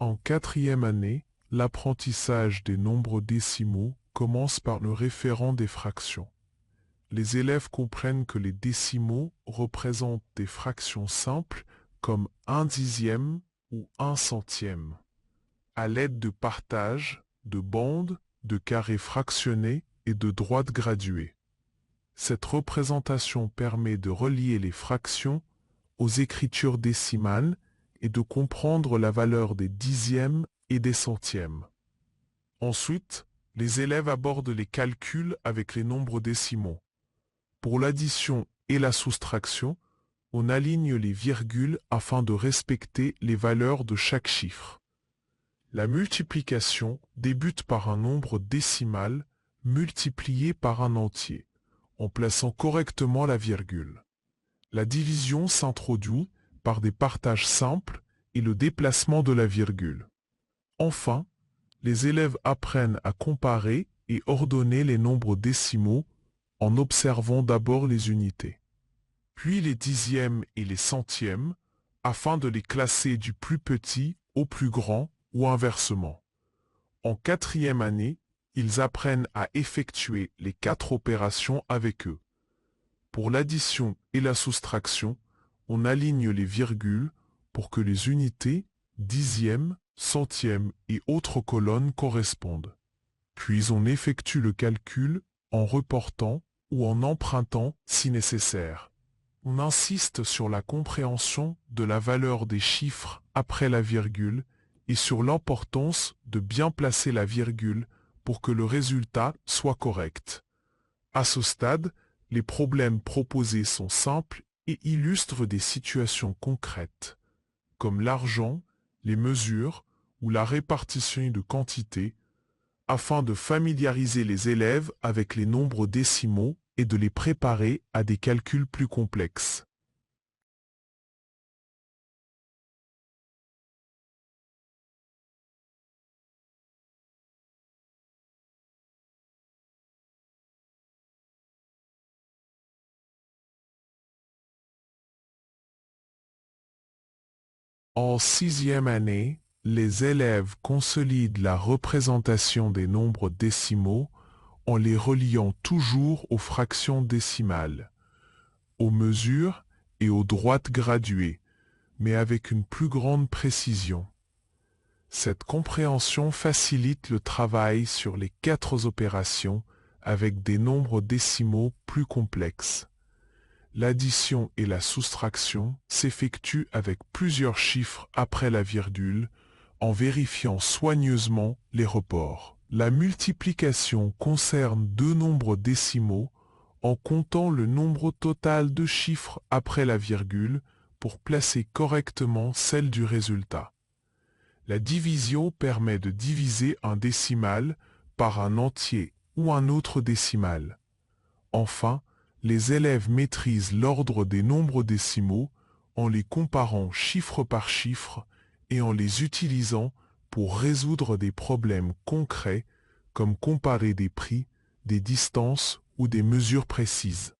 En quatrième année, l'apprentissage des nombres décimaux commence par le référent des fractions. Les élèves comprennent que les décimaux représentent des fractions simples comme 1/10 ou 1/100. À l'aide de partages, de bandes, de carrés fractionnés et de droites graduées. Cette représentation permet de relier les fractions aux écritures décimales et de comprendre la valeur des dixièmes et des centièmes. Ensuite, les élèves abordent les calculs avec les nombres décimaux. Pour l'addition et la soustraction, on aligne les virgules afin de respecter les valeurs de chaque chiffre. La multiplication débute par un nombre décimal multiplié par un entier, en plaçant correctement la virgule. La division s'introduit par des partages simples et le déplacement de la virgule. Enfin, les élèves apprennent à comparer et ordonner les nombres décimaux en observant d'abord les unités, puis les dixièmes et les centièmes, afin de les classer du plus petit au plus grand ou inversement. En quatrième année, ils apprennent à effectuer les 4 opérations avec eux. Pour l'addition et la soustraction, on aligne les virgules pour que les unités, dixièmes, centièmes et autres colonnes correspondent. Puis on effectue le calcul en reportant ou en empruntant si nécessaire. On insiste sur la compréhension de la valeur des chiffres après la virgule et sur l'importance de bien placer la virgule pour que le résultat soit correct. À ce stade, les problèmes proposés sont simples et illustrent des situations concrètes, comme l'argent, les mesures ou la répartition de quantités, afin de familiariser les élèves avec les nombres décimaux et de les préparer à des calculs plus complexes. En sixième année, les élèves consolident la représentation des nombres décimaux en les reliant toujours aux fractions décimales, aux mesures et aux droites graduées, mais avec une plus grande précision. Cette compréhension facilite le travail sur les 4 opérations avec des nombres décimaux plus complexes. L'addition et la soustraction s'effectuent avec plusieurs chiffres après la virgule, en vérifiant soigneusement les reports. La multiplication concerne 2 nombres décimaux en comptant le nombre total de chiffres après la virgule pour placer correctement celle du résultat. La division permet de diviser un décimal par un entier ou un autre décimal. Enfin, les élèves maîtrisent l'ordre des nombres décimaux en les comparant chiffre par chiffre et en les utilisant pour résoudre des problèmes concrets comme comparer des prix, des distances ou des mesures précises.